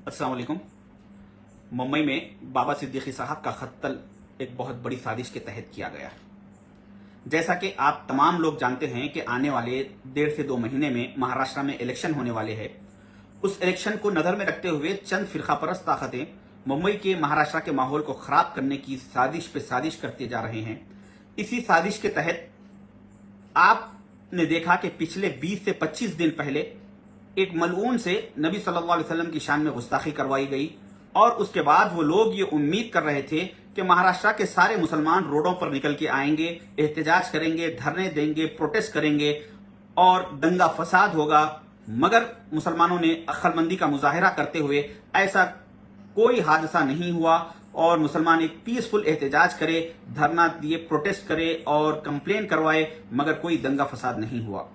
अस्सलाम वालेकुम। मुंबई में बाबा सिद्दीकी साहब का कत्ल एक बहुत बड़ी साजिश के तहत किया गया। जैसा कि आप तमाम लोग जानते हैं कि आने वाले 1.5 से 2 महीने में महाराष्ट्र में इलेक्शन होने वाले हैं। उस इलेक्शन को नजर में रखते हुए चंद फिरकापरस्त ताकतें मुंबई के महाराष्ट्र के माहौल को खराब करने की साजिश पे साजिश करते जा रहे हैं। इसी साजिश के तहत आपने देखा कि पिछले 20 से 25 दिन पहले एक मलऊन से नबी सल्लल्लाहु अलैहि वसल्लम की शान में गुस्ताखी करवाई गई और उसके बाद वो लोग ये उम्मीद कर रहे थे कि महाराष्ट्र के सारे मुसलमान रोडों पर निकल के आएंगे, एहतजाज करेंगे, धरने देंगे, प्रोटेस्ट करेंगे और दंगा फसाद होगा। मगर मुसलमानों ने अक्लमंदी का मुजाहिरा करते हुए ऐसा कोई हादसा नहीं हुआ और मुसलमान एक पीसफुल एहतजाज करे, धरना दिए, प्रोटेस्ट करे और कंप्लेन करवाए, मगर कोई दंगा फसाद नहीं हुआ।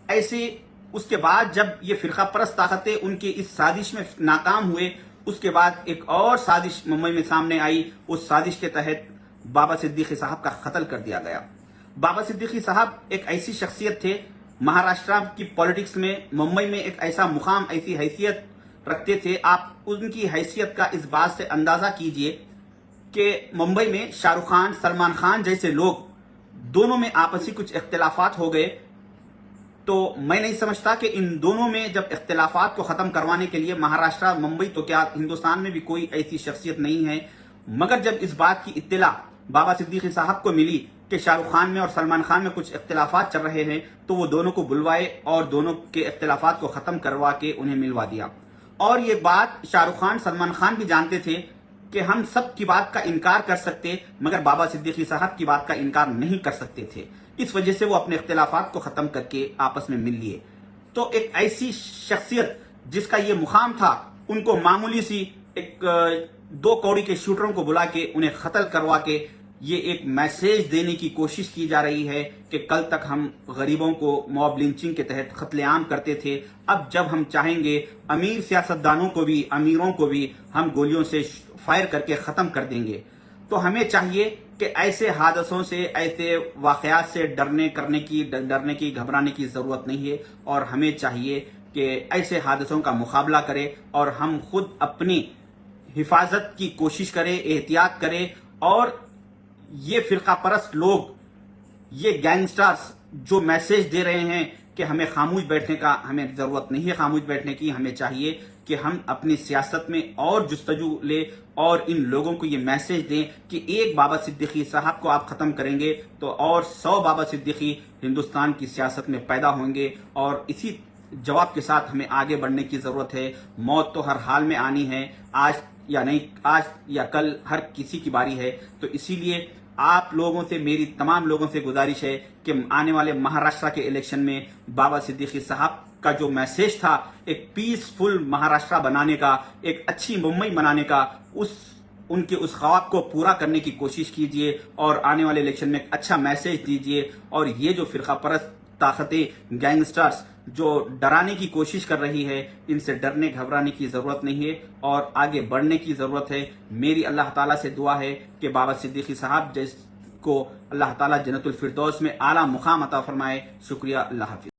ऐसे उसके बाद जब ये फिरका परस्त ताकतें उनकी इस साजिश में नाकाम हुए, उसके बाद एक और साजिश मुंबई में सामने आई। उस साजिश के तहत बाबा सिद्दीकी साहब का कत्ल कर दिया गया। बाबा सिद्दीकी साहब एक ऐसी शख्सियत थे, महाराष्ट्र की पॉलिटिक्स में, मुंबई में एक ऐसा मुकाम, ऐसी हैसियत रखते थे। आप उनकी हैसियत का इस बात से अंदाजा कीजिए कि मुंबई में शाहरुख खान, सलमान खान जैसे लोग, दोनों में आपसी कुछ इख्तिलाफात हो गए। तो मैं नहीं समझता कि इन दोनों में जब इख्तिलाफात को खत्म करवाने के लिए महाराष्ट्र, मुंबई तो क्या हिंदुस्तान में भी कोई ऐसी शख्सियत नहीं है। मगर जब इस बात की इत्तला बाबा सिद्दीकी साहब को मिली कि शाहरुख खान में और सलमान खान में कुछ इख्तिलाफात चल रहे हैं, तो वो दोनों को बुलवाए और दोनों के इख्तिलाफात को खत्म करवा के उन्हें मिलवा दिया। और ये बात शाहरुख खान, सलमान खान भी जानते थे कि हम सब की बात का इनकार कर सकते, मगर बाबा सिद्दीकी साहब की बात का इनकार नहीं कर सकते थे। इस वजह से वो अपने इख्तिलाफात को खत्म करके आपस में मिल लिए। तो एक ऐसी शख्सियत जिसका ये मुकाम था, उनको मामूली सी एक 2 कौड़ी के शूटरों को बुला के उन्हें कत्ल करवा के ये एक मैसेज देने की कोशिश की जा रही है कि कल तक हम गरीबों को मॉब लिंचिंग के तहत कत्लेआम करते थे, अब जब हम चाहेंगे अमीर सियासतदानों को भी, अमीरों को भी हम गोलियों से फायर करके खत्म कर देंगे। तो हमें चाहिए कि ऐसे हादसों से, ऐसे वाकयात से डरने की, घबराने की जरूरत नहीं है। और हमें चाहिए कि ऐसे हादसों का मुकाबला करें और हम खुद अपनी हिफाजत की कोशिश करें, एहतियात करें। और ये फिरका परस्त लोग, ये गैंगस्टर्स जो मैसेज दे रहे हैं कि हमें खामोश बैठने का, हमें जरूरत नहीं है खामोश बैठने की, हमें चाहिए कि हम अपनी सियासत में और जुस्तजू ले और इन लोगों को ये मैसेज दें कि एक बाबा सिद्दीकी साहब को आप खत्म करेंगे तो और 100 बाबा सिद्दीकी हिंदुस्तान की सियासत में पैदा होंगे। और इसी जवाब के साथ हमें आगे बढ़ने की जरूरत है। मौत तो हर हाल में आनी है, आज या नहीं, आज या कल हर किसी की बारी है। तो इसीलिए आप लोगों से, मेरी तमाम लोगों से गुजारिश है कि आने वाले महाराष्ट्र के इलेक्शन में बाबा सिद्दीकी साहब का जो मैसेज था, एक पीसफुल महाराष्ट्र बनाने का, एक अच्छी मुंबई बनाने का, उनके उस ख्वाब को पूरा करने की कोशिश कीजिए और आने वाले इलेक्शन में एक अच्छा मैसेज दीजिए। और ये जो फिरका परस्त ताकतें, गैंगस्टर्स जो डराने की कोशिश कर रही है, इनसे डरने घबराने की जरूरत नहीं है और आगे बढ़ने की जरूरत है। मेरी अल्लाह ताला से दुआ है कि बाबा सिद्दीकी साहब जिसको अल्लाह ताला जन्नतुल फिरदौस में आला मुकाम अता फरमाए। शुक्रिया, अल्लाह हाफिज।